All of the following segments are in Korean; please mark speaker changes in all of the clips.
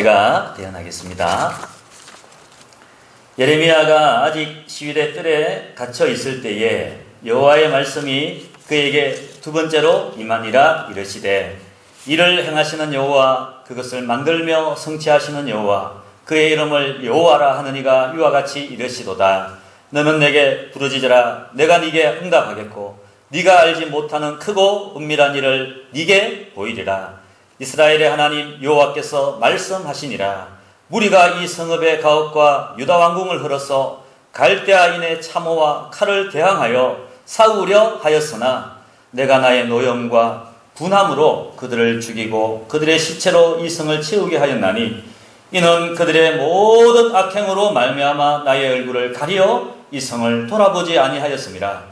Speaker 1: 제가 대언하겠습니다. 예레미야가 아직 시위대 뜰에 갇혀 있을 때에 여호와의 말씀이 그에게 두 번째로 임하니라 이르시되, 이를 행하시는 여호와, 그것을 만들며 성취하시는 여호와, 그의 이름을 여호와라 하느니가 이와 같이 이르시도다. 너는 내게 부르짖으라. 내가 네게 응답하겠고 네가 알지 못하는 크고 은밀한 일을 네게 보이리라. 이스라엘의 하나님 여호와께서 말씀하시니라. 무리가 이 성읍의 가옥과 유다 왕궁을 흘러서 갈대아인의 참호와 칼을 대항하여 싸우려 하였으나 내가 나의 노염과 분함으로 그들을 죽이고 그들의 시체로 이 성을 채우게 하였나니, 이는 그들의 모든 악행으로 말미암아 나의 얼굴을 가리어 이 성을 돌아보지 아니하였음이라.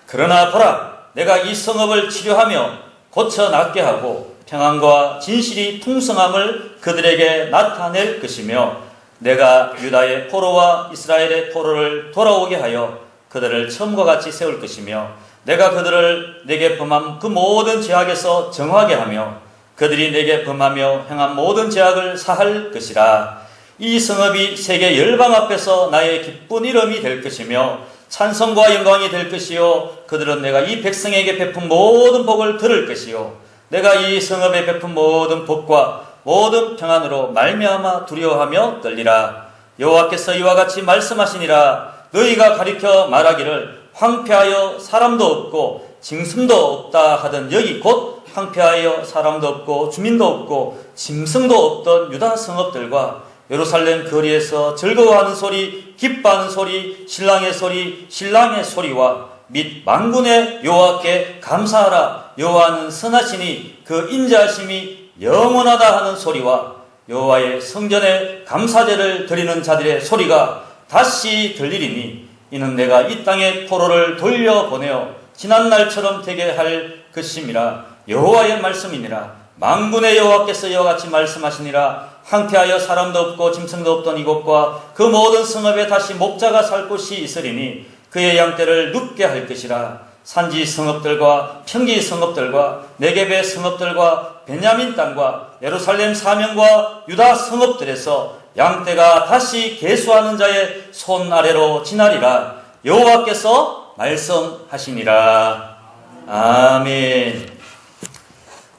Speaker 1: 그러나 보라, 내가 이 성읍을 치료하며 고쳐 낫게 하고 평안과 진실이 풍성함을 그들에게 나타낼 것이며, 내가 유다의 포로와 이스라엘의 포로를 돌아오게 하여 그들을 처음과 같이 세울 것이며, 내가 그들을 내게 범한 그 모든 죄악에서 정하게 하며 그들이 내게 범하며 행한 모든 죄악을 사할 것이라. 이 성읍이 세계 열방 앞에서 나의 기쁜 이름이 될 것이며 찬송과 영광이 될 것이요, 그들은 내가 이 백성에게 베푼 모든 복을 들을 것이요, 내가 이 성읍에 베푼 모든 복과 모든 평안으로 말미암아 두려워하며 떨리라. 여호와께서 이와 같이 말씀하시니라. 너희가 가리켜 말하기를 황폐하여 사람도 없고 짐승도 없다 하던 여기 곧 황폐하여 사람도 없고 주민도 없고 짐승도 없던 유다 성읍들과 예루살렘 거리에서 즐거워하는 소리, 기뻐하는 소리, 신랑의 소리, 신랑의 소리와 및 만군의 여호와께 감사하라. 여호와는 선하시니 그 인자하심이 영원하다 하는 소리와 여호와의 성전에 감사제를 드리는 자들의 소리가 다시 들리리니, 이는 내가 이 땅에 포로를 돌려보내어 지난날처럼 되게 할 것임이라. 여호와의 말씀이니라. 만군의 여호와께서 이와 같이 말씀하시니라. 황폐하여 사람도 없고 짐승도 없던 이곳과 그 모든 성읍에 다시 목자가 살 곳이 있으리니 그의 양떼를 눕게 할 것이라. 산지 성읍들과 평지 성읍들과 네겝의 성읍들과 베냐민 땅과 예루살렘 사면과 유다 성읍들에서 양떼가 다시 계수하는 자의 손 아래로 지나리라. 여호와께서 말씀하시니라. 아멘.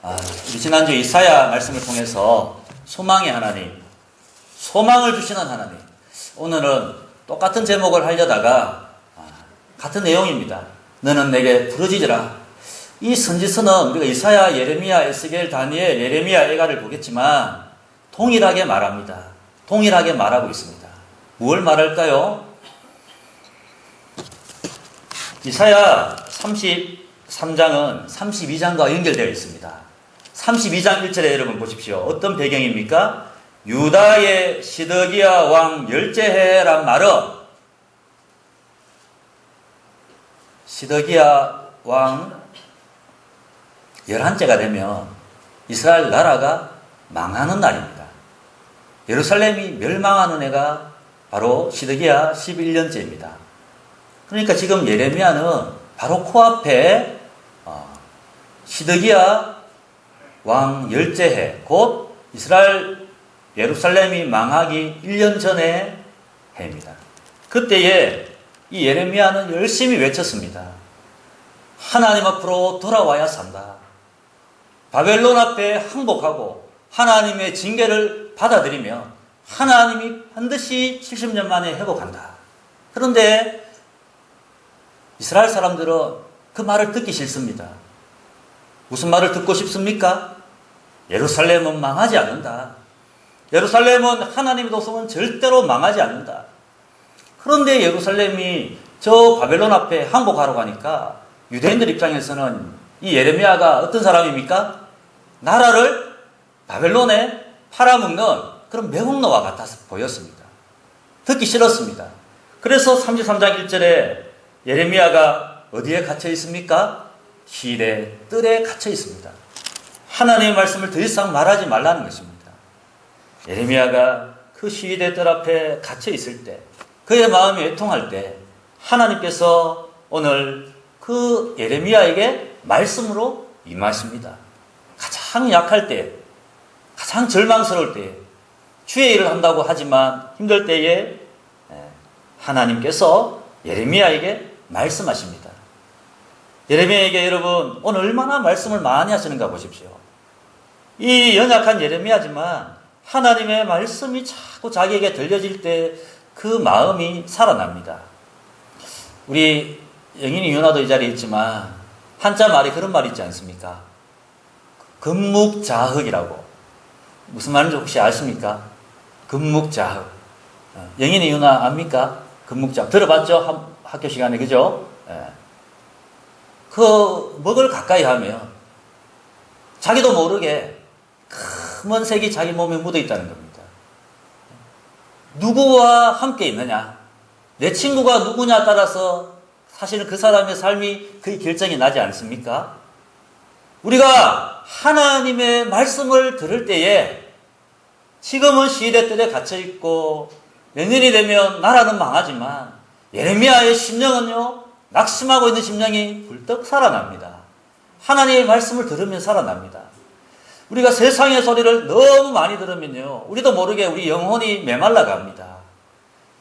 Speaker 1: 우리 지난주 이사야 말씀을 통해서 소망의 하나님, 소망을 주시는 하나님, 오늘은 똑같은 제목을 하려다가 같은 내용입니다. 너는 내게 부르짖으라. 이 선지서는 우리가 이사야, 예레미야, 에스겔, 다니엘, 예레미야, 에가를 보겠지만 동일하게 말합니다. 동일하게 말하고 있습니다. 무엇을 말할까요? 이사야 33장은 32장과 연결되어 있습니다. 32장 1절에 여러분 보십시오. 어떤 배경입니까? 유다의 시드기야 왕 열째해란 말은, 시드기야 왕 11째가 되면 이스라엘 나라가 망하는 날입니다. 예루살렘이 멸망하는 해가 바로 시드기야 11년째입니다. 그러니까 지금 예레미야는 바로 코앞에 시드기야 왕 열째해, 곧 이스라엘 예루살렘이 망하기 1년 전의 해입니다. 그때에 이 예레미야는 열심히 외쳤습니다. 하나님 앞으로 돌아와야 산다. 바벨론 앞에 항복하고 하나님의 징계를 받아들이며 하나님이 반드시 70년 만에 회복한다. 그런데 이스라엘 사람들은 그 말을 듣기 싫습니다. 무슨 말을 듣고 싶습니까? 예루살렘은 망하지 않는다. 예루살렘은 하나님의 도성은 절대로 망하지 않는다. 그런데 예루살렘이 저 바벨론 앞에 항복하러 가니까 유대인들 입장에서는 이 예레미야가 어떤 사람입니까? 나라를 바벨론에 팔아먹는 그런 매국노와 같아서 보였습니다. 듣기 싫었습니다. 그래서 33장 1절에 예레미야가 어디에 갇혀 있습니까? 시대 뜰에 갇혀 있습니다. 하나님의 말씀을 더 이상 말하지 말라는 것입니다. 예레미야가 그 시대 뜰 앞에 갇혀 있을 때, 그의 마음이 애통할 때 하나님께서 오늘 그 예레미야에게 말씀으로 임하십니다. 가장 약할 때, 가장 절망스러울 때, 주의 일을 한다고 하지만 힘들 때에 하나님께서 예레미야에게 말씀하십니다. 예레미야에게 여러분 오늘 얼마나 말씀을 많이 하시는가 보십시오. 이 연약한 예레미야지만 하나님의 말씀이 자꾸 자기에게 들려질 때 그 마음이 살아납니다. 우리 영인이 유나도 이 자리에 있지만 한자 말이 그런 말이 있지 않습니까? 금묵자흑이라고. 무슨 말인지 혹시 아십니까? 금묵자흑. 영인이 유나 압니까? 금묵자흑. 들어봤죠? 학교 시간에, 그죠? 그 먹을 가까이 하면 자기도 모르게 큰 색이 자기 몸에 묻어 있다는 겁니다. 누구와 함께 있느냐? 내 친구가 누구냐 따라서 사실은 그 사람의 삶이 거의 결정이 나지 않습니까? 우리가 하나님의 말씀을 들을 때에 지금은 시대들에 갇혀있고 내년이 되면 나라는 망하지만 예레미야의 심령은요, 낙심하고 있는 심령이 불떡 살아납니다. 하나님의 말씀을 들으면 살아납니다. 우리가 세상의 소리를 너무 많이 들으면요, 우리도 모르게 우리 영혼이 메말라 갑니다.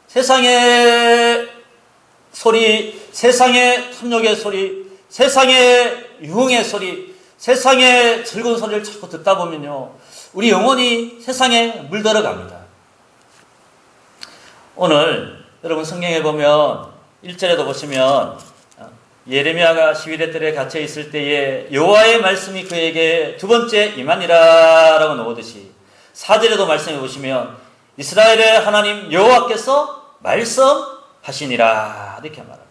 Speaker 1: 세상의 소리, 세상의 탐욕의 소리, 세상의 유흥의 소리, 세상의 즐거운 소리를 자꾸 듣다 보면요, 우리 영혼이 세상에 물들어 갑니다. 오늘 여러분 성경에 보면 1절에도 보시면 예레미야가 시위대 뜰에 갇혀 있을 때에 여호와의 말씀이 그에게 두 번째 임하니라 라고 나오듯이 4절에도 말씀해 보시면 이스라엘의 하나님 여호와께서 말씀하시니라 이렇게 말합니다.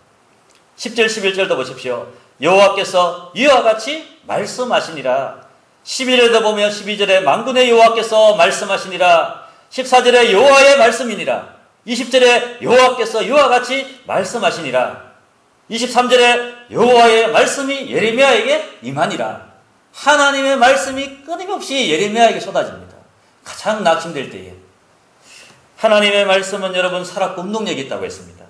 Speaker 1: 10절 11절도 보십시오. 여호와께서 이와 같이 말씀하시니라. 11절에도 보면 12절에 만군의 여호와께서 말씀하시니라. 14절에 여호와의 말씀이니라. 20절에 여호와께서 이와 같이 말씀하시니라. 23절에 여호와의 말씀이 예레미야에게 임하니라. 하나님의 말씀이 끊임없이 예레미야에게 쏟아집니다. 가장 낙심될 때에. 하나님의 말씀은 여러분 살았고 운동력이 있다고 했습니다.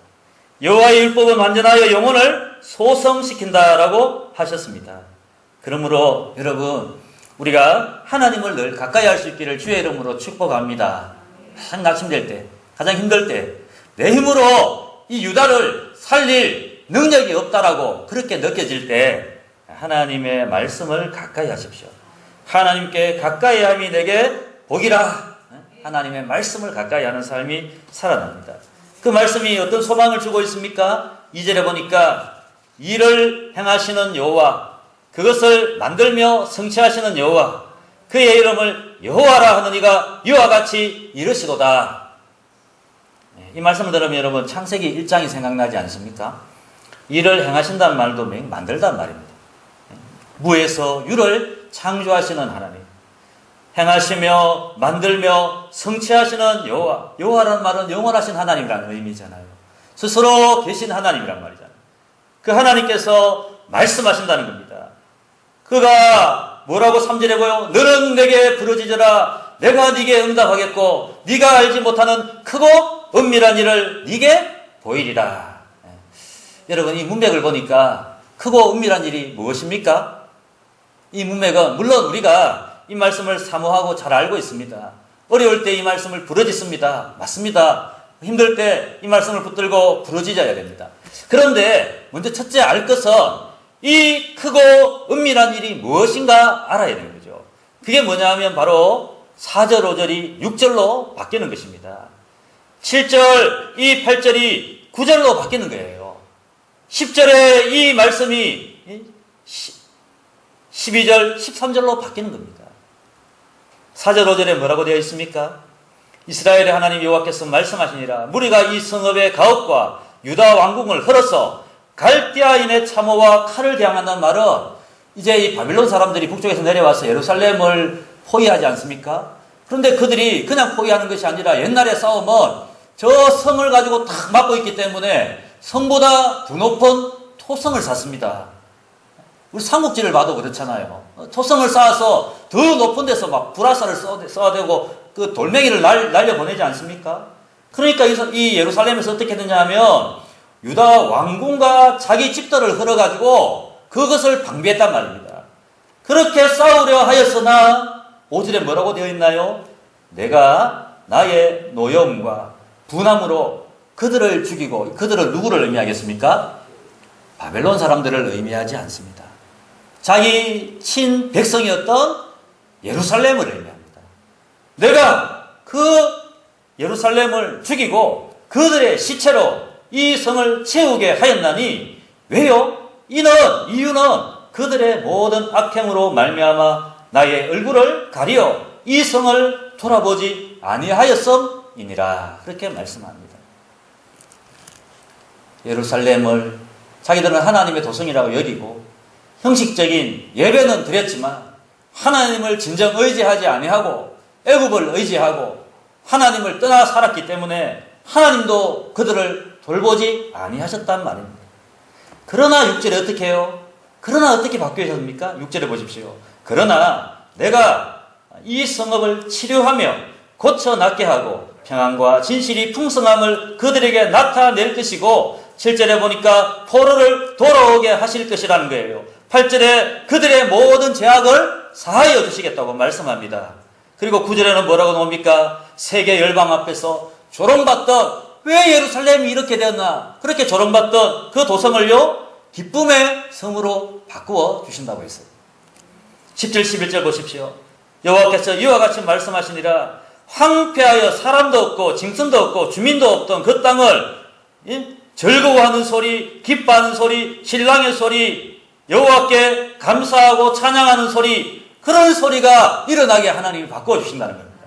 Speaker 1: 여호와의 율법은 완전하여 영혼을 소성시킨다라고 하셨습니다. 그러므로 여러분 우리가 하나님을 늘 가까이 할 수 있기를 주의 이름으로 축복합니다. 가장 낙심될 때, 가장 힘들 때, 내 힘으로 이 유다를 살릴 능력이 없다라고 그렇게 느껴질 때 하나님의 말씀을 가까이 하십시오. 하나님께 가까이 함이 내게 복이라. 하나님의 말씀을 가까이 하는 삶이 살아납니다. 그 말씀이 어떤 소망을 주고 있습니까? 2절에 보니까 일을 행하시는 여호와, 그것을 만들며 성취하시는 여호와, 그의 이름을 여호와라 하는 이가 이와 같이 이르시도다. 이 말씀을 들으면 여러분 창세기 1장이 생각나지 않습니까? 일을 행하신다는 말도 만들단 말입니다. 무에서 유를 창조하시는 하나님, 행하시며 만들며 성취하시는 여호와. 여호와라는 말은 영원하신 하나님이라는 의미잖아요. 스스로 계신 하나님이란 말이잖아요. 그 하나님께서 말씀하신다는 겁니다. 그가 뭐라고 3절에 보여? 너는 내게 부르짖으라. 내가 네게 응답하겠고 네가 알지 못하는 크고 은밀한 일을 네게 보이리라. 여러분 이 문맥을 보니까 크고 은밀한 일이 무엇입니까? 이 문맥은 물론 우리가 이 말씀을 사모하고 잘 알고 있습니다. 어려울 때 이 말씀을 부르짖습니다. 맞습니다. 힘들 때 이 말씀을 붙들고 부르짖어야 됩니다. 그런데 먼저 첫째 알 것은 이 크고 은밀한 일이 무엇인가 알아야 되는 거죠. 그게 뭐냐 하면 바로 4절 5절이 6절로 바뀌는 것입니다. 7절 이 8절이 9절로 바뀌는 거예요. 10절에 이 말씀이 12절 13절로 바뀌는 겁니다. 4절 5절에 뭐라고 되어 있습니까? 이스라엘의 하나님 여호와께서 말씀하시니라. 무리가 이 성읍의 가옥과 유다 왕궁을 헐어서 갈대아인의 참호와 칼을 대항한다는 말은 이제 이 바빌론 사람들이 북쪽에서 내려와서 예루살렘을 포위하지 않습니까? 그런데 그들이 그냥 포위하는 것이 아니라 옛날의 싸움은 저 성을 가지고 탁 막고 있기 때문에 성보다 더 높은 토성을 샀습니다. 우리 삼국지를 봐도 그렇잖아요. 토성을 쌓아서 더 높은 데서 막 불화살을 쏘아대고 그 돌멩이를 날려보내지 않습니까? 그러니까 이 예루살렘에서 어떻게 되냐 하면 유다 왕궁과 자기 집들을 헐어가지고 그것을 방비했단 말입니다. 그렇게 싸우려 하였으나 5절에 뭐라고 되어 있나요? 내가 나의 노여움과 분함으로 그들을 죽이고, 그들을 누구를 의미하겠습니까? 바벨론 사람들을 의미하지 않습니다. 자기 친 백성이었던 예루살렘을 의미합니다. 내가 그 예루살렘을 죽이고 그들의 시체로 이 성을 채우게 하였나니 왜요? 이유는 그들의 모든 악행으로 말미암아 나의 얼굴을 가리어 이 성을 돌아보지 아니하였음이니라. 그렇게 말씀합니다. 예루살렘을 자기들은 하나님의 도성이라고 여기고 형식적인 예배는 드렸지만 하나님을 진정 의지하지 아니하고 애굽을 의지하고 하나님을 떠나 살았기 때문에 하나님도 그들을 돌보지 아니하셨단 말입니다. 그러나 6절에 어떻게 해요? 그러나 어떻게 바뀌셨습니까? 6절에 보십시오. 그러나 내가 이 성읍을 치료하며 고쳐 낫게 하고 평안과 진실이 풍성함을 그들에게 나타낼 것이고 7절에 보니까 포로를 돌아오게 하실 것이라는 거예요. 8절에 그들의 모든 죄악을 사하여 주시겠다고 말씀합니다. 그리고 9절에는 뭐라고 나옵니까? 세계 열방 앞에서 조롱받던, 왜 예루살렘이 이렇게 되었나? 그렇게 조롱받던 그 도성을요, 기쁨의 성으로 바꾸어 주신다고 했어요. 10절 11절 보십시오. 여호와께서 이와 같이 말씀하시니라. 황폐하여 사람도 없고 짐승도 없고 주민도 없던 그 땅을 즐거워하는 소리, 기뻐하는 소리, 신랑의 소리, 여호와께 감사하고 찬양하는 소리, 그런 소리가 일어나게 하나님이 바꿔주신다는 겁니다.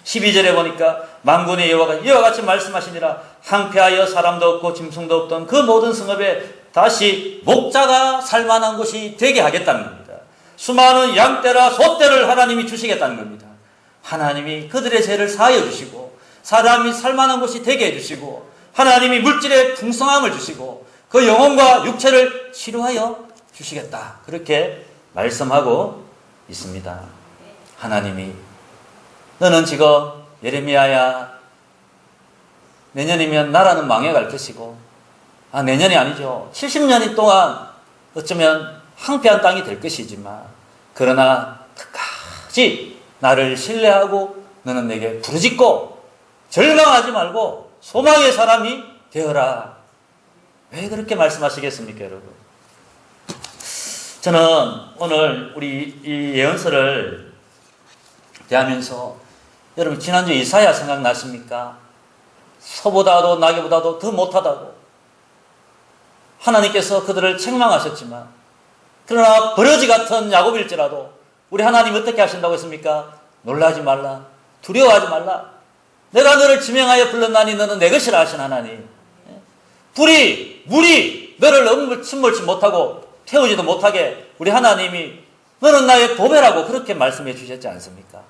Speaker 1: 12절에 보니까 만군의 여호와가 이와 같이 말씀하시니라. 황폐하여 사람도 없고 짐승도 없던 그 모든 성읍에 다시 목자가 살만한 곳이 되게 하겠다는 겁니다. 수많은 양떼라 소떼를 하나님이 주시겠다는 겁니다. 하나님이 그들의 죄를 사하여 주시고 사람이 살만한 곳이 되게 해주시고 하나님이 물질의 풍성함을 주시고 그 영혼과 육체를 치료하여 주시겠다. 그렇게 말씀하고 있습니다. 하나님이 너는 지금 예레미야야 내년이면 나라는 망해갈 것이고 내년이 아니죠. 70년 동안 어쩌면 황폐한 땅이 될 것이지만 그러나 끝까지 나를 신뢰하고 너는 내게 부르짖고 절망하지 말고 소망의 사람이 되어라. 왜 그렇게 말씀하시겠습니까, 여러분? 저는 오늘 우리 이 예언서를 대하면서 여러분 지난주 이사야 생각나십니까? 소보다도 나귀보다도 더 못하다고 하나님께서 그들을 책망하셨지만 그러나 버러지 같은 야곱일지라도 우리 하나님 어떻게 하신다고 했습니까? 놀라지 말라. 두려워하지 말라. 내가 너를 지명하여 불렀나니 너는 내 것이라 하신 하나님. 물이 너를 침몰치 못하고 태우지도 못하게 우리 하나님이 너는 나의 보배라고 그렇게 말씀해 주셨지 않습니까?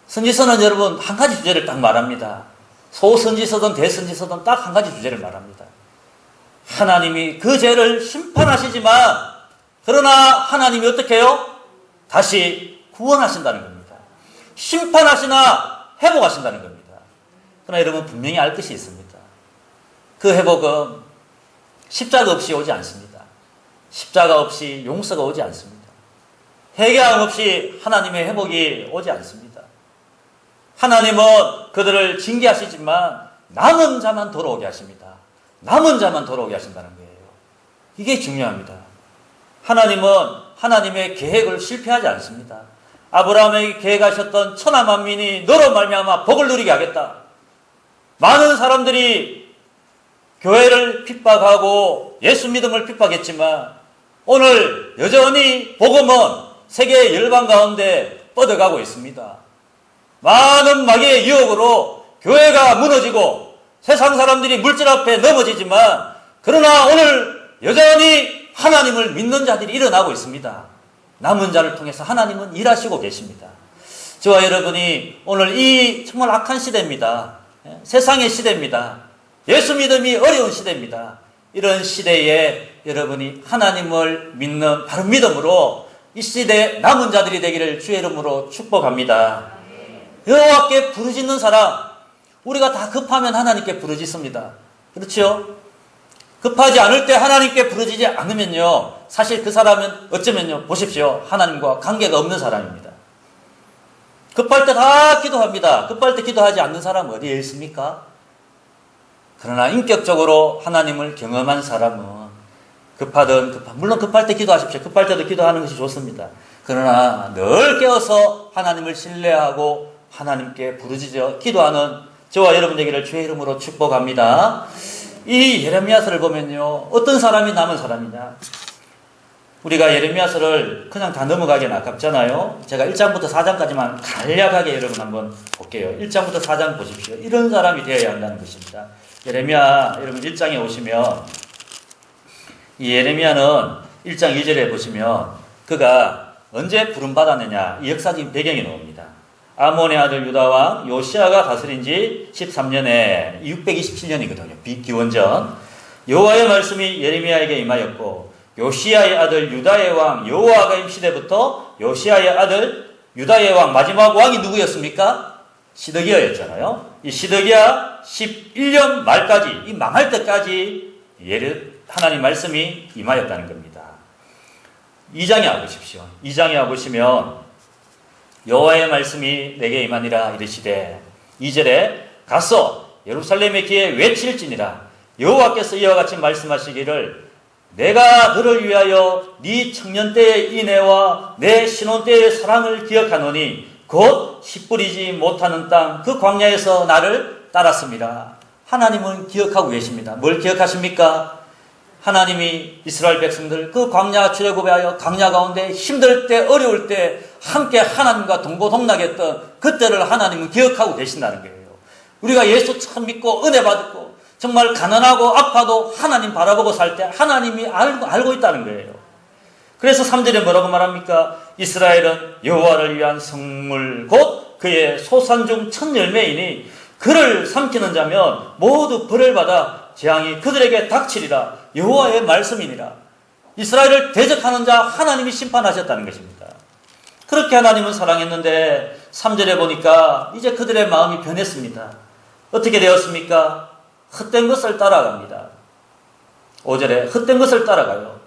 Speaker 1: 선지서는 여러분 한 가지 주제를 딱 말합니다. 소선지서든 대선지서든 딱 한 가지 주제를 말합니다. 하나님이 그 죄를 심판하시지만 그러나 하나님이 어떻게 해요? 다시 구원하신다는 겁니다. 심판하시나 회복하신다는 겁니다. 그러나 여러분 분명히 알 것이 있습니다. 그 회복은 십자가 없이 오지 않습니다. 십자가 없이 용서가 오지 않습니다. 회개함 없이 하나님의 회복이 오지 않습니다. 하나님은 그들을 징계하시지만 남은 자만 돌아오게 하십니다. 남은 자만 돌아오게 하신다는 거예요. 이게 중요합니다. 하나님은 하나님의 계획을 실패하지 않습니다. 아브라함에게 계획하셨던 천하 만민이 너로 말미암아 복을 누리게 하겠다. 많은 사람들이 교회를 핍박하고 예수 믿음을 핍박했지만 오늘 여전히 복음은 세계 열방 가운데 뻗어가고 있습니다. 많은 마귀의 유혹으로 교회가 무너지고 세상 사람들이 물질 앞에 넘어지지만 그러나 오늘 여전히 하나님을 믿는 자들이 일어나고 있습니다. 남은 자를 통해서 하나님은 일하시고 계십니다. 저와 여러분이 오늘 이 정말 악한 시대입니다. 세상의 시대입니다. 예수 믿음이 어려운 시대입니다. 이런 시대에 여러분이 하나님을 믿는 바른 믿음으로 이 시대의 남은 자들이 되기를 주의 이름으로 축복합니다. 여호와께 부르짖는 사람, 우리가 다 급하면 하나님께 부르짖습니다. 그렇죠? 급하지 않을 때 하나님께 부르짖지 않으면요, 사실 그 사람은 어쩌면요, 보십시오, 하나님과 관계가 없는 사람입니다. 급할 때 다 기도합니다. 급할 때 기도하지 않는 사람 어디에 있습니까? 그러나 인격적으로 하나님을 경험한 사람은 물론 급할 때 기도하십시오. 급할 때도 기도하는 것이 좋습니다. 그러나 늘 깨어서 하나님을 신뢰하고 하나님께 부르짖어 기도하는 저와 여러분 되기를 주의 이름으로 축복합니다. 이 예레미야서를 보면요, 어떤 사람이 남은 사람이냐? 우리가 예레미야서를 그냥 다 넘어가기는 아깝잖아요. 제가 1장부터 4장까지만 간략하게 여러분 한번 볼게요. 1장부터 4장 보십시오. 이런 사람이 되어야 한다는 것입니다. 예레미야 여러분 1장에 오시면, 이 예레미야는 1장 2절에 보시면 그가 언제 부름받았느냐, 이 역사적인 배경이 나옵니다. 아몬의 아들 유다왕 요시아가 다스린 지 13년에 627년이거든요. 기원전. 여호와의 말씀이 예레미야에게 임하였고, 요시아의 아들 유다의 왕 여호와가임 시대부터 요시아의 아들 유다의 왕 마지막 왕이 누구였습니까? 시드기야였잖아요. 이 시드기야 11년 말까지, 이 망할 때까지 하나님 말씀이 임하였다는 겁니다. 2장에 와보십시오. 2장에 와보시면 여호와의 말씀이 내게 임하니라 이르시되 2절에 가서 예루살렘의 귀에 외칠지니라. 여호와께서 이와 같이 말씀하시기를 내가 너를 위하여 네 청년 때의 인애와 내 신혼 때의 사랑을 기억하노니 곧 씨 뿌리지 못하는 땅 그 광야에서 나를 따랐습니다. 하나님은 기억하고 계십니다. 뭘 기억하십니까? 하나님이 이스라엘 백성들 그 광야 출애굽하여 광야 가운데 힘들 때 어려울 때 함께 하나님과 동고동락했던 그때를 하나님은 기억하고 계신다는 거예요. 우리가 예수 참 믿고 은혜 받고 정말 가난하고 아파도 하나님 바라보고 살 때 하나님이 알고 있다는 거예요. 그래서 3절에 뭐라고 말합니까? 이스라엘은 여호와를 위한 성물 곧 그의 소산 중 첫 열매이니 그를 삼키는 자면 모두 벌을 받아 재앙이 그들에게 닥치리라. 여호와의 말씀이니라. 이스라엘을 대적하는 자 하나님이 심판하셨다는 것입니다. 그렇게 하나님은 사랑했는데 3절에 보니까 이제 그들의 마음이 변했습니다. 어떻게 되었습니까? 헛된 것을 따라갑니다. 5절에 헛된 것을 따라가요.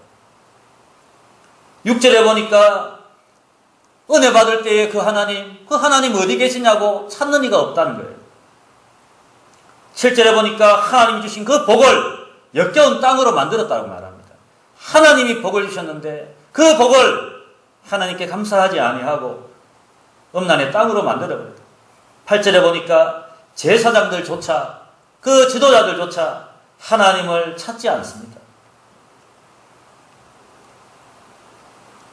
Speaker 1: 6절에 보니까 은혜 받을 때에 그 하나님 어디 계시냐고 찾는 이가 없다는 거예요. 7절에 보니까 하나님이 주신 그 복을 역겨운 땅으로 만들었다고 말합니다. 하나님이 복을 주셨는데 그 복을 하나님께 감사하지 아니하고 음란의 땅으로 만들어버렸다. 8절에 보니까 제사장들조차 그 지도자들조차 하나님을 찾지 않습니다.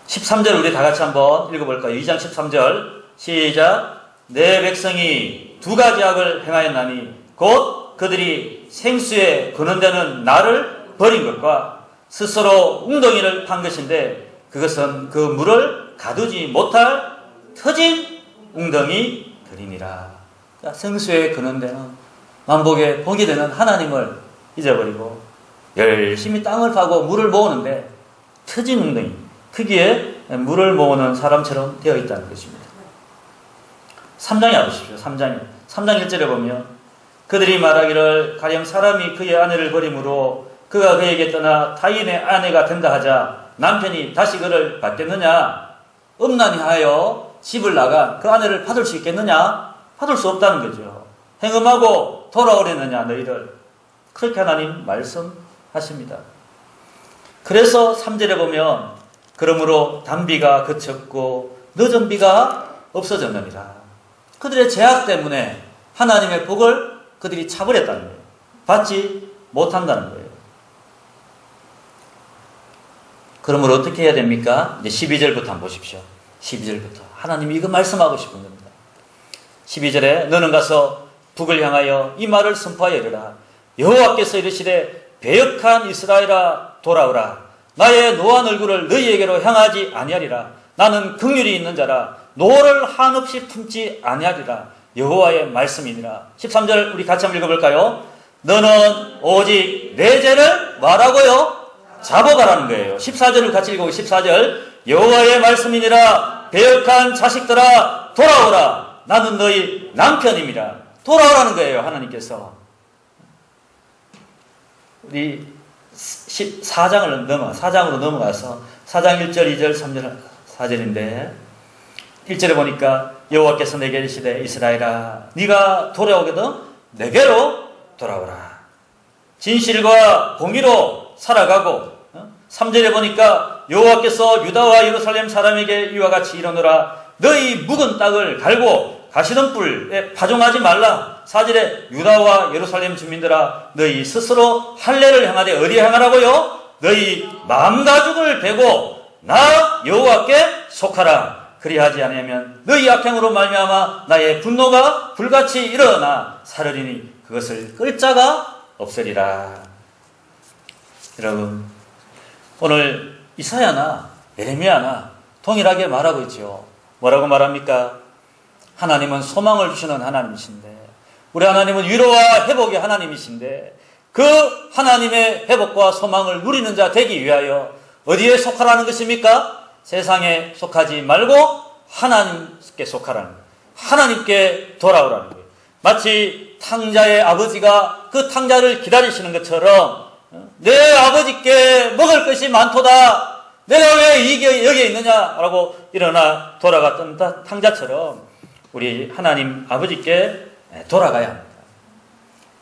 Speaker 1: 13절 우리 다 같이 한번 읽어볼까요? 2장 13절 시작. 내 백성이 두 가지 악을 행하였나니 곧 그들이 생수에 거는 데는 나를 버린 것과 스스로 웅덩이를 판 것인데 그것은 그 물을 가두지 못할 터진 웅덩이들이니라. 그러니까 생수에 거는 데는 만복에 복이 되는 하나님을 잊어버리고 열심히 땅을 파고 물을 모으는데 터진 웅덩이 크기에 물을 모으는 사람처럼 되어 있다는 것입니다. 3장에 와보십시오. 3장 1절에 보면 그들이 말하기를 가령 사람이 그의 아내를 버림으로 그가 그에게 떠나 타인의 아내가 된다 하자 남편이 다시 그를 받겠느냐? 음란히 하여 집을 나간 그 아내를 받을 수 있겠느냐? 받을 수 없다는 거죠. 행음하고 돌아오려느냐 너희들. 그렇게 하나님 말씀하십니다. 그래서 3절에 보면 그러므로 단비가 그쳤고 늦은 비가 없어졌느니라. 그들의 죄악 때문에 하나님의 복을 그들이 차버렸다는 거예요. 받지 못한다는 거예요. 그러므로 어떻게 해야 됩니까? 이제 12절부터 한번 보십시오. 12절부터. 하나님이 이거 말씀하고 싶은 겁니다. 12절에 너는 가서 북을 향하여 이 말을 선포하여 이르라. 여호와께서 이르시되 배역한 이스라엘아 돌아오라. 나의 노한 얼굴을 너희에게로 향하지 아니하리라. 나는 긍휼이 있는 자라. 노를 한없이 품지 아니하리라. 여호와의 말씀이니라. 13절 우리 같이 한번 읽어볼까요? 너는 오직 내 죄를 뭐라고요? 잡아가라는 거예요. 14절을 같이 읽고 14절 여호와의 말씀이니라. 배역한 자식들아 돌아오라. 나는 너희 남편입니다. 돌아오라는 거예요. 하나님께서. 우리 4장으로 넘어가서 4장 1절 2절 3절 4절인데 1절에 보니까 여호와께서 내게 이르시되 이스라엘아 네가 돌아오거든 내게로 돌아오라. 진실과 공의로 살아가고 3절에 보니까 여호와께서 유다와 예루살렘 사람에게 이와 같이 이르노라. 너희 묵은 땅을 갈고 가시던 뿔에 파종하지 말라. 4절에 유다와 예루살렘 주민들아 너희 스스로 할례를 행하되 어디에 행하라고요? 너희 마음가죽을 베고 나 여호와께 속하라. 그리하지 않으면 너희 악행으로 말미암아 나의 분노가 불같이 일어나 사르리니 그것을 끌 자가 없으리라. 여러분, 오늘 이사야나 예레미야나 동일하게 말하고 있죠. 뭐라고 말합니까? 하나님은 소망을 주시는 하나님이신데, 우리 하나님은 위로와 회복의 하나님이신데, 그 하나님의 회복과 소망을 누리는 자 되기 위하여 어디에 속하라는 것입니까? 세상에 속하지 말고 하나님께 속하라는 거예요. 하나님께 돌아오라는 거예요. 마치 탕자의 아버지가 그 탕자를 기다리시는 것처럼 내 아버지께 먹을 것이 많도다. 내가 왜 여기에 있느냐라고 일어나 돌아갔던 탕자처럼 우리 하나님 아버지께 돌아가야 합니다.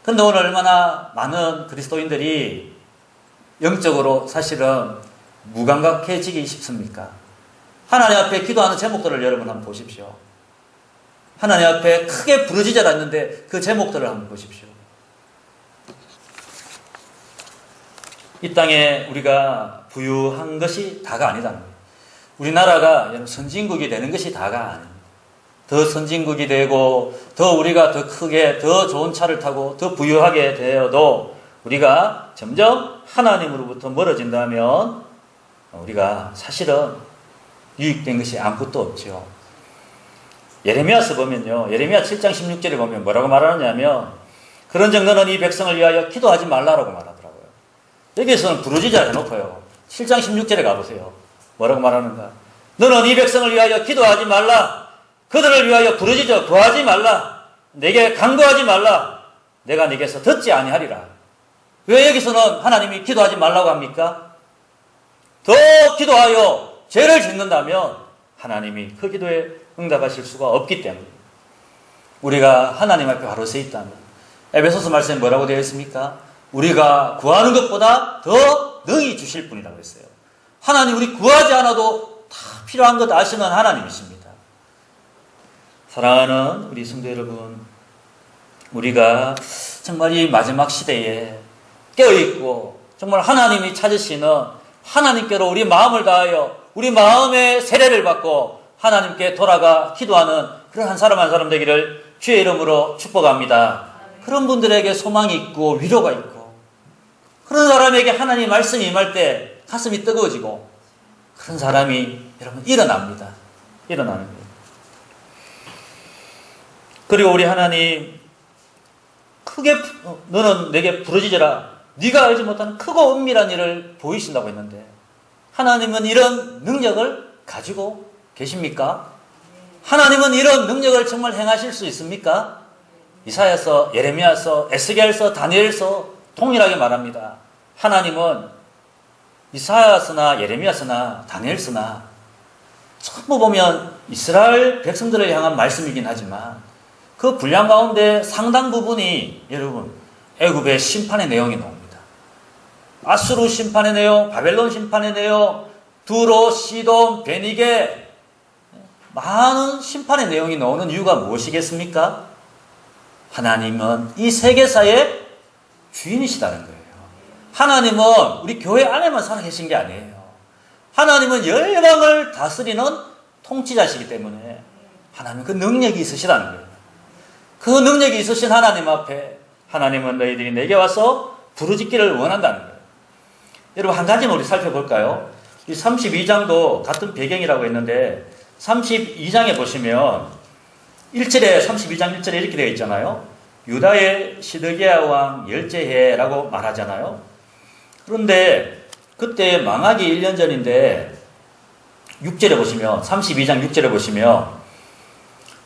Speaker 1: 그런데 오늘 얼마나 많은 그리스도인들이 영적으로 사실은 무감각해지기 쉽습니까? 하나님 앞에 기도하는 제목들을 여러분 한번 보십시오. 하나님 앞에 크게 부르짖어 않는데 그 제목들을 한번 보십시오. 이 땅에 우리가 부유한 것이 다가 아니다는 거예요. 우리나라가 선진국이 되는 것이 다가 아닙니다. 더 선진국이 되고 더 우리가 더 크게 더 좋은 차를 타고 더 부유하게 되어도 우리가 점점 하나님으로부터 멀어진다면 우리가 사실은 유익된 것이 아무것도 없죠. 예레미야서 보면요. 예레미야 7장 16절에 보면 뭐라고 말하느냐면 그런즉 너는 이 백성을 위하여 기도하지 말라라고 말하더라고요. 여기에서는 부르짖어 해놓고요. 7장 16절에 가보세요. 뭐라고 말하는가? 너는 이 백성을 위하여 기도하지 말라. 그들을 위하여 부르짖어 구하지 말라. 내게 간구하지 말라. 내가 네게서 듣지 아니하리라. 왜 여기서는 하나님이 기도하지 말라고 합니까? 더 기도하여 죄를 짓는다면 하나님이 그 기도에 응답하실 수가 없기 때문에 우리가 하나님 앞에 바로 서 있다면 에베소서 말씀에 뭐라고 되어 있습니까? 우리가 구하는 것보다 더 능히 주실 분이라고 했어요. 하나님 우리 구하지 않아도 다 필요한 것 아시는 하나님이십니다. 사랑하는 우리 성도 여러분, 우리가 정말 이 마지막 시대에 깨어있고 정말 하나님이 찾으시는 하나님께로 우리 마음을 다하여 우리 마음의 세례를 받고 하나님께 돌아가 기도하는 그런 한 사람 한 사람 되기를 주의 이름으로 축복합니다. 그런 분들에게 소망이 있고 위로가 있고 그런 사람에게 하나님 말씀이 임할 때 가슴이 뜨거워지고 그런 사람이 여러분 일어납니다. 일어나는 거예요. 그리고 우리 하나님 크게 너는 내게 부르짖으라. 네가 알지 못하는 크고 은밀한 일을 보이신다고 했는데 하나님은 이런 능력을 가지고 계십니까? 하나님은 이런 능력을 정말 행하실 수 있습니까? 이사야서, 예레미야서, 에스겔서, 다니엘서 동일하게 말합니다. 하나님은 이사야서나 예레미야서나 다니엘서나 전부 보면 이스라엘 백성들을 향한 말씀이긴 하지만 그 분량 가운데 상당 부분이 여러분 애굽의 심판의 내용이 나옵니다. 아수르 심판의 내용, 바벨론 심판의 내용, 두로, 시돈, 베니게 많은 심판의 내용이 나오는 이유가 무엇이겠습니까? 하나님은 이 세계사의 주인이시다는 거예요. 하나님은 우리 교회 안에만 살아계신 게 아니에요. 하나님은 열방을 다스리는 통치자시기 때문에 하나님은 그 능력이 있으시다는 거예요. 그 능력이 있으신 하나님 앞에 하나님은 너희들이 내게 와서 부르짖기를 원한다는 거예요. 여러분 한 가지만 우리 살펴볼까요? 이 32장도 같은 배경이라고 했는데 32장에 보시면 1절에 32장 1절에 이렇게 되어 있잖아요. 유다의 시드기야 왕 열제해라고 말하잖아요. 그런데 그때 망하기 1년 전인데 6절에 보시면 32장 6절에 보시면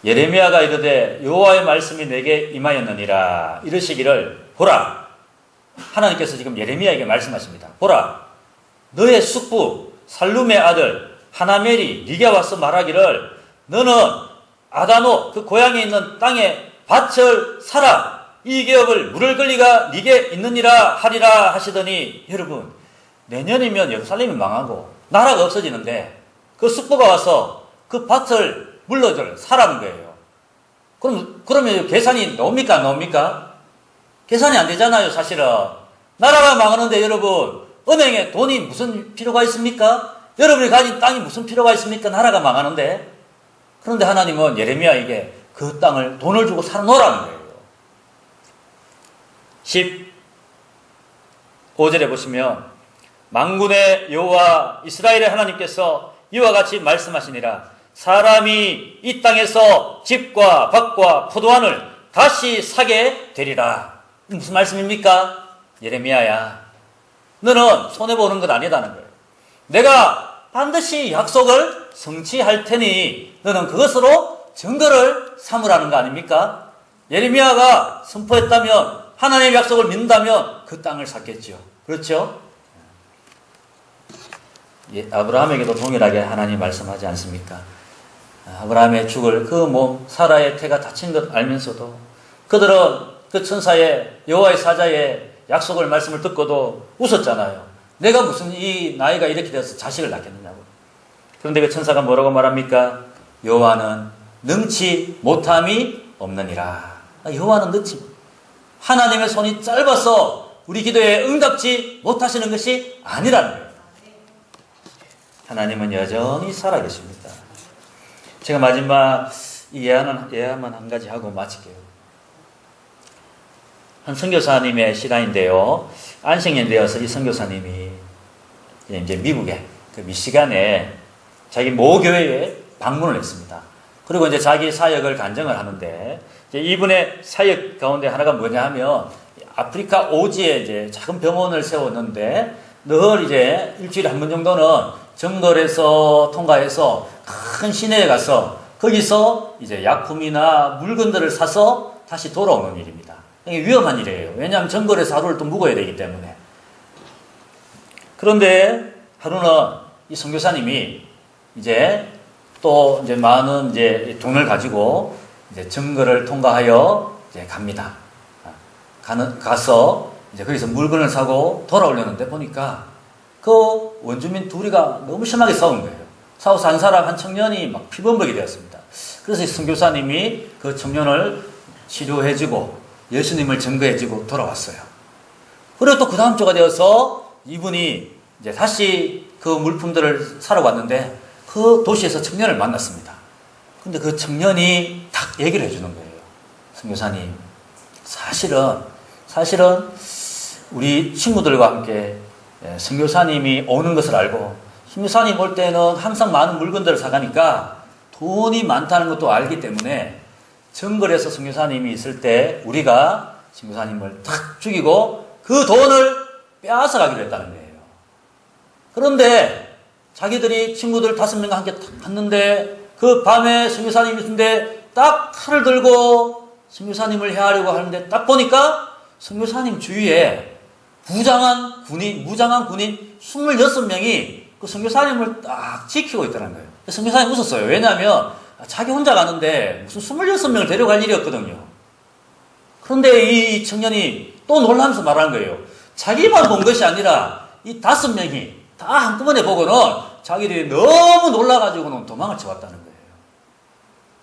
Speaker 1: 예레미야가 이르되 여호와의 말씀이 내게 임하였느니라 이르시기를 보라. 하나님께서 지금 예레미야에게 말씀하십니다. 보라, 너의 숙부 살룸의 아들 하나멜이 네게 와서 말하기를 너는 아다노 그 고향에 있는 땅에 밭을 사라. 이 기업을 물을 권리가 네게 있느니라 하리라 하시더니 여러분 내년이면 예루살렘이 망하고 나라가 없어지는데 그 숙부가 와서 그 밭을 물러줄 사라는 거예요. 그러면 계산이 나옵니까 안 나옵니까? 계산이 안 되잖아요 사실은. 나라가 망하는데 여러분 은행에 돈이 무슨 필요가 있습니까? 여러분이 가진 땅이 무슨 필요가 있습니까? 나라가 망하는데. 그런데 하나님은 예레미야에게 그 땅을 돈을 주고 사놓으라는 거예요. 15절에 보시면 만군의 여호와 이스라엘의 하나님께서 이와 같이 말씀하시니라. 사람이 이 땅에서 집과 밭과 포도원을 다시 사게 되리라. 무슨 말씀입니까? 예레미야야, 너는 손해보는 것 아니다는 거예요. 내가 반드시 약속을 성취할 테니 너는 그것으로 증거를 삼으라는 거 아닙니까? 예레미야가 선포했다면, 하나님의 약속을 믿는다면 그 땅을 샀겠죠. 그렇죠? 아브라함에게도 동일하게 하나님 말씀하지 않습니까? 아브라함의 죽을 그 몸 사라의 태가 다친 것 알면서도 그들은 그 천사의 여호와의 사자의 약속을 말씀을 듣고도 웃었잖아요. 내가 무슨 이 나이가 이렇게 돼서 자식을 낳겠느냐고. 그런데 그 천사가 뭐라고 말합니까? 여호와는 능치 못함이 없느니라. 여호와는 능치, 하나님의 손이 짧아서 우리 기도에 응답지 못하시는 것이 아니라는 거예요. 하나님은 여전히 살아계십니다. 제가 마지막 예화만 한 가지 하고 마칠게요. 한 선교사님의 시간인데요. 안식년이 되어서 이 선교사님이 이제 미국에 그 미시간에 자기 모교회에 방문을 했습니다. 그리고 이제 자기 사역을 간증을 하는데 이제 이분의 사역 가운데 하나가 뭐냐 하면 아프리카 오지에 이제 작은 병원을 세웠는데 늘 이제 일주일에 한 번 정도는 정글에서 통과해서 큰 시내에 가서 거기서 이제 약품이나 물건들을 사서 다시 돌아오는 일입니다. 이게 위험한 일이에요. 왜냐하면 정글에서 하루를 또 묵어야 되기 때문에. 그런데 하루는 이 선교사님이 이제 또 이제 많은 이제 돈을 가지고 이제 정글을 통과하여 이제 갑니다. 가서 이제 거기서 물건을 사고 돌아오려는데 보니까 그 원주민 둘이가 너무 심하게 싸운 거예요. 싸워서 한 사람, 한 청년이 막 피범벅이 되었습니다. 그래서 이 선교사님이 그 청년을 치료해주고 예수님을 증거해주고 돌아왔어요. 그리고 또 그 다음 주가 되어서 이분이 이제 다시 그 물품들을 사러 왔는데 그 도시에서 청년을 만났습니다. 근데 그 청년이 딱 얘기를 해주는 거예요. 선교사님, 사실은 우리 친구들과 함께 선교사님이 오는 것을 알고 선교사님 올 때는 항상 많은 물건들을 사가니까 돈이 많다는 것도 알기 때문에 정글에서 선교사님이 있을 때 우리가 선교사님을 탁 죽이고 그 돈을 빼앗아 가기로 했다는 거예요. 그런데 자기들이 친구들 5명과 함께 탁 갔는데 그 밤에 선교사님이 있는데 딱 칼을 들고 선교사님을 해하려고 하는데 딱 보니까 선교사님 주위에 무장한 군인 26명이 그 선교사님을 딱 지키고 있다는 거예요. 선교사님 웃었어요. 왜냐하면 자기 혼자 가는데 무슨 26명을 데려갈 일이었거든요. 그런데 이 청년이 또 놀라면서 말하는 거예요. 자기만 본 것이 아니라 이 5명이 다 한꺼번에 보고는 자기들이 너무 놀라가지고는 도망을 쳐왔다는 거예요.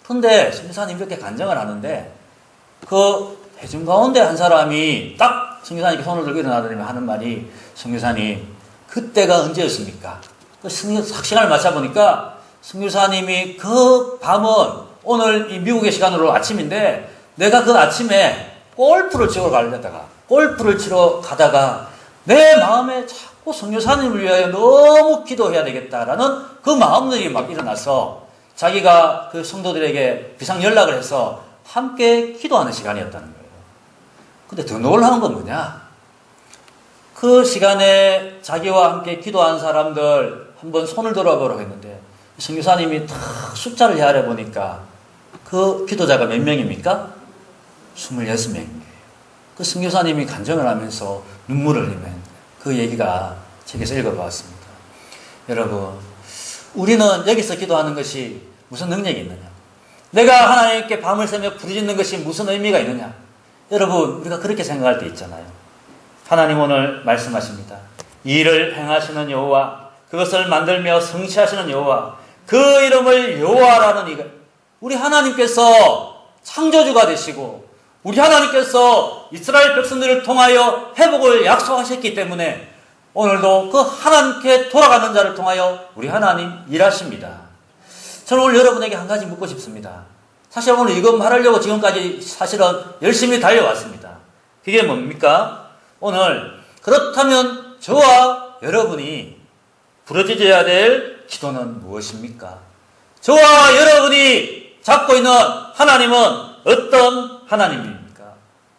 Speaker 1: 그런데 선교사님 이렇게 간증을 하는데 그 회중 가운데 한 사람이 딱 선교사님께 손을 들고 일어나더니 하는 말이, 선교사님 그때가 언제였습니까? 그 시간을 맞춰보니까 선교사님이 그 밤은 오늘 이 미국의 시간으로 아침인데 내가 그 아침에 골프를 치러 가다가 내 마음에 자꾸 선교사님을 위하여 너무 기도해야 되겠다라는 그 마음들이 막 일어나서 자기가 그 성도들에게 비상 연락을 해서 함께 기도하는 시간이었다는 거예요. 근데 더 놀라운 건 뭐냐? 그 시간에 자기와 함께 기도한 사람들 한번 손을 들어보라고 했는데 선교사님이 딱 숫자를 헤아려 보니까 그 기도자가 몇 명입니까? 26명이에요. 그 선교사님이 간증을 하면서 눈물을 흘리면 그 얘기가 책에서 읽어봤습니다. 여러분, 우리는 여기서 기도하는 것이 무슨 능력이 있느냐? 내가 하나님께 밤을 새며 부르짖는 것이 무슨 의미가 있느냐? 여러분, 우리가 그렇게 생각할 때 있잖아요. 하나님 오늘 말씀하십니다. 이 일을 행하시는 여호와, 그것을 만들며 성취하시는 여호와, 그 이름을 여호와라는 이가, 우리 하나님께서 창조주가 되시고 우리 하나님께서 이스라엘 백성들을 통하여 회복을 약속하셨기 때문에 오늘도 그 하나님께 돌아가는 자를 통하여 우리 하나님 일하십니다. 저는 오늘 여러분에게 한 가지 묻고 싶습니다. 사실 오늘 이거 말하려고 지금까지 사실은 열심히 달려왔습니다. 그게 뭡니까? 오늘 그렇다면 저와 여러분이 부르짖어야 될 기도는 무엇입니까? 저와 여러분이 잡고 있는 하나님은 어떤 하나님입니까?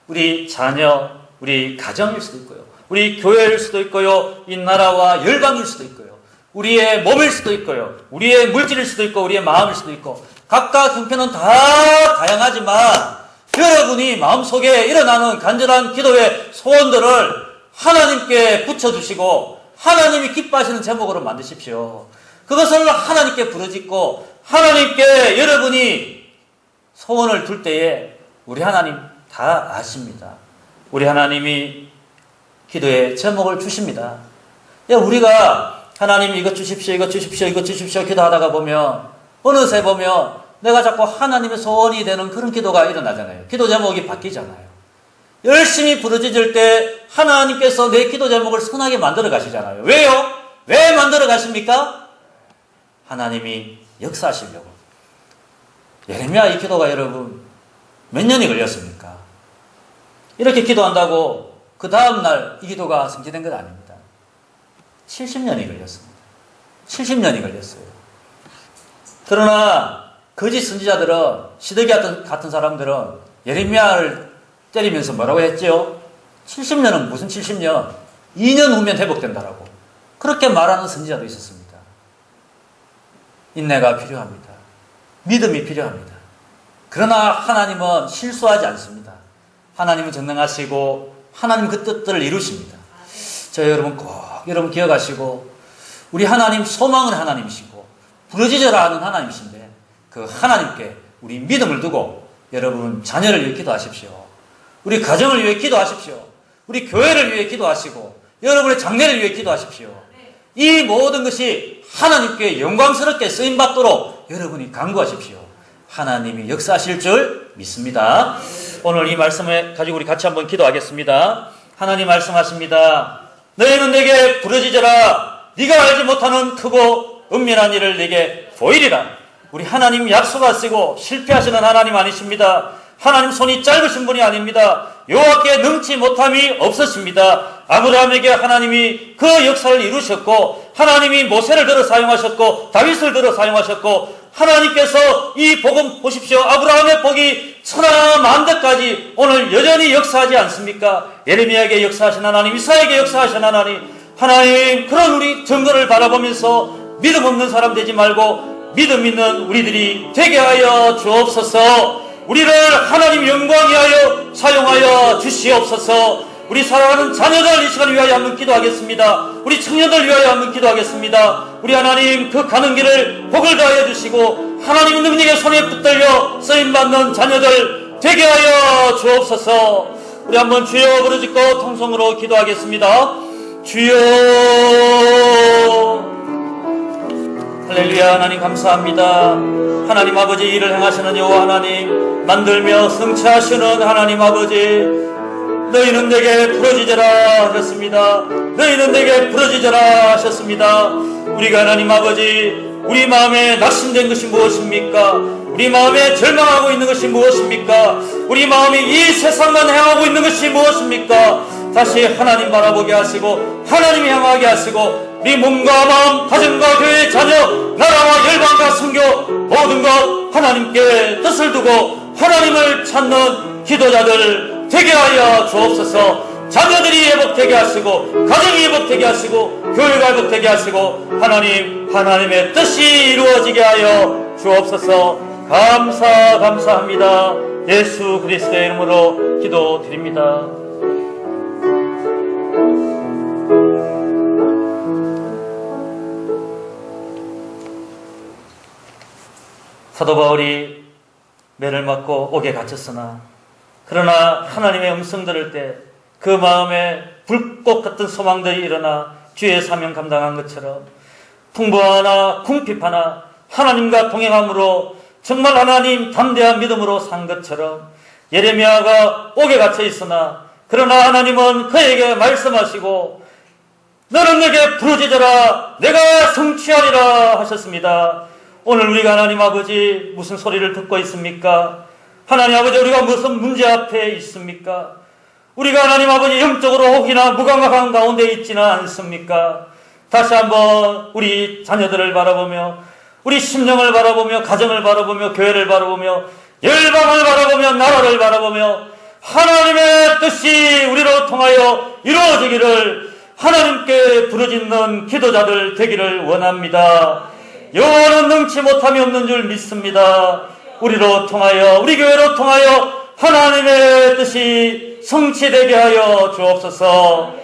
Speaker 1: 우리 자녀, 우리 가정일 수도 있고요. 우리 교회일 수도 있고요. 이 나라와 열방일 수도 있고요. 우리의 몸일 수도 있고요. 우리의 물질일 수도 있고 우리의 마음일 수도 있고 각각 형편은 다 다양하지만 여러분이 마음속에 일어나는 간절한 기도의 소원들을 하나님께 붙여주시고 하나님이 기뻐하시는 제목으로 만드십시오. 그것을 하나님께 부르짖고 하나님께 여러분이 소원을 둘 때에 우리 하나님 다 아십니다. 우리 하나님이 기도의 제목을 주십니다. 우리가 하나님 이것 주십시오, 이것 주십시오, 이것 주십시오 기도하다가 보면 어느새 보면 내가 자꾸 하나님의 소원이 되는 그런 기도가 일어나잖아요. 기도 제목이 바뀌잖아요. 열심히 부르짖을 때 하나님께서 내 기도 제목을 선하게 만들어 가시잖아요. 왜요? 왜 만들어 가십니까? 하나님이 역사하시려고. 예레미야 이 기도가 여러분 몇 년이 걸렸습니까? 이렇게 기도한다고 그 다음날 이 기도가 성취된 건 아닙니다. 70년이 걸렸습니다. 70년이 걸렸어요. 그러나 거짓 선지자들은 시드기 같은 사람들은 예레미야를 때리면서 뭐라고 했죠? 70년은 무슨 70년? 2년 후면 회복된다라고 그렇게 말하는 선지자도 있었습니다. 인내가 필요합니다. 믿음이 필요합니다. 그러나 하나님은 실수하지 않습니다. 하나님은 전능하시고 하나님 그 뜻들을 이루십니다. 저희 여러분 꼭 여러분 기억하시고 우리 하나님 소망은 하나님이시고 부르짖으라 하는 하나님이신데 그 하나님께 우리 믿음을 두고 여러분 자녀를 위해 기도하십시오. 우리 가정을 위해 기도하십시오. 우리 교회를 위해 기도하시고 여러분의 장래를 위해 기도하십시오. 이 모든 것이 하나님께 영광스럽게 쓰임받도록 여러분이 간구하십시오. 하나님이 역사하실 줄 믿습니다. 오늘 이 말씀을 가지고 우리 같이 한번 기도하겠습니다. 하나님 말씀하십니다. 너희는 내게 부르짖어라. 네가 알지 못하는 크고 은밀한 일을 내게 보이리라. 우리 하나님 약속하시고 실패하시는 하나님 아니십니다. 하나님 손이 짧으신 분이 아닙니다. 여호와께 능치 못함이 없으십니다. 아브라함에게 하나님이 그 역사를 이루셨고 하나님이 모세를 들어 사용하셨고 다윗을 들어 사용하셨고 하나님께서 이 복음 보십시오. 아브라함의 복이 천하 만대까지 오늘 여전히 역사하지 않습니까? 예레미야에게 역사하신 하나님, 이사야에게 역사하신 하나님 그런 우리 증거를 바라보면서 믿음 없는 사람 되지 말고 믿음 있는 우리들이 되게 하여 주옵소서. 우리를 하나님 영광 위하여 사용하여 주시옵소서. 우리 사랑하는 자녀들 이 시간을 위하여 한번 기도하겠습니다. 우리 청년들 위하여 한번 기도하겠습니다. 우리 하나님 그 가는 길을 복을 다하여 주시고 하나님 능력의 손에 붙들려 쓰임받는 자녀들 되게 하여 주옵소서. 우리 한번 주여 부르짖고 통성으로 기도하겠습니다. 주여. 할렐루야. 하나님 감사합니다. 하나님 아버지 일을 행하시는 여호와 하나님 만들며 성취하시는 하나님 아버지 너희는 내게 부르짖어라 하셨습니다. 너희는 내게 부르짖어라 하셨습니다. 우리가 하나님 아버지 우리 마음에 낙심된 것이 무엇입니까? 우리 마음에 절망하고 있는 것이 무엇입니까? 우리 마음이 이 세상만 향하고 있는 것이 무엇입니까? 다시 하나님 바라보게 하시고 하나님 향하게 하시고 우리 몸과 마음, 가정과 교회, 자녀, 나라와 열방과 선교 모든 것 하나님께 뜻을 두고 하나님을 찾는 기도자들 되게 하여 주옵소서. 자녀들이 회복되게 하시고 가정이 회복되게 하시고 교회가 회복되게 하시고 하나님의 뜻이 이루어지게 하여 주옵소서. 감사합니다. 예수 그리스도의 이름으로 기도드립니다. 사도 바울이 매를 맞고 옥에 갇혔으나 그러나 하나님의 음성 들을 때 그 마음에 불꽃 같은 소망들이 일어나 주의 사명 감당한 것처럼 풍부하나 궁핍하나 하나님과 동행함으로 정말 하나님 담대한 믿음으로 산 것처럼 예레미야가 옥에 갇혀 있으나 그러나 하나님은 그에게 말씀하시고 너는 내게 부르짖어라 내가 성취하리라 하셨습니다. 오늘 우리가 하나님 아버지 무슨 소리를 듣고 있습니까? 하나님 아버지 우리가 무슨 문제 앞에 있습니까? 우리가 하나님 아버지 영적으로 혹이나 무감각한 가운데 있지는 않습니까? 다시 한번 우리 자녀들을 바라보며 우리 심령을 바라보며 가정을 바라보며 교회를 바라보며 열방을 바라보며 나라를 바라보며 하나님의 뜻이 우리로 통하여 이루어지기를 하나님께 부르짖는 기도자들 되기를 원합니다. 여호와는 능치 못함이 없는 줄 믿습니다. 우리로 통하여 우리 교회로 통하여 하나님의 뜻이 성취되게 하여 주옵소서.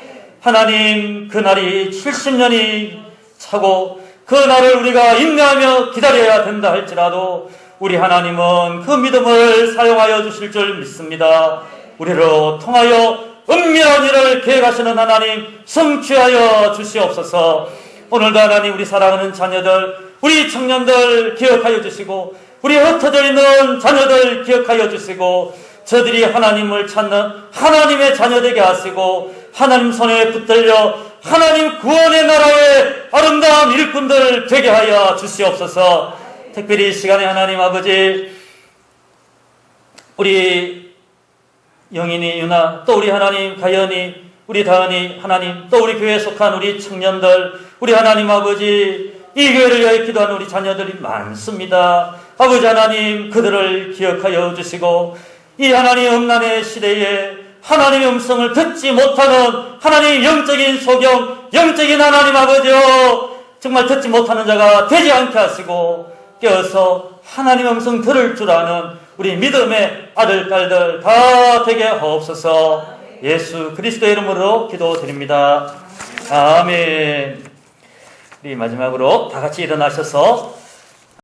Speaker 1: 하나님 그날이 70년이 차고 그 날을 우리가 인내하며 기다려야 된다 할지라도 우리 하나님은 그 믿음을 사용하여 주실 줄 믿습니다. 우리로 통하여 은밀한 일을 계획하시는 하나님 성취하여 주시옵소서. 오늘도 하나님 우리 사랑하는 자녀들 우리 청년들 기억하여 주시고 우리 흩어져 있는 자녀들 기억하여 주시고 저들이 하나님을 찾는 하나님의 자녀 되게 하시고 하나님 손에 붙들려 하나님 구원의 나라의 아름다운 일꾼들 되게 하여 주시옵소서. 특별히 이 시간에 하나님 아버지 우리 영인이 유나 또 우리 하나님 가연이 우리 다은이 하나님 또 우리 교회에 속한 우리 청년들 우리 하나님 아버지 이 교회를 위하여 기도하는 우리 자녀들이 많습니다. 아버지 하나님 그들을 기억하여 주시고 이 하나님의 음란의 시대에 하나님의 음성을 듣지 못하는 하나님의 영적인 소경 영적인 하나님 아버지여 정말 듣지 못하는 자가 되지 않게 하시고 깨어서 하나님의 음성 들을 줄 아는 우리 믿음의 아들 딸들 다 되게 하옵소서. 예수 그리스도의 이름으로 기도드립니다. 아멘. 우리 마지막으로 다 같이 일어나셔서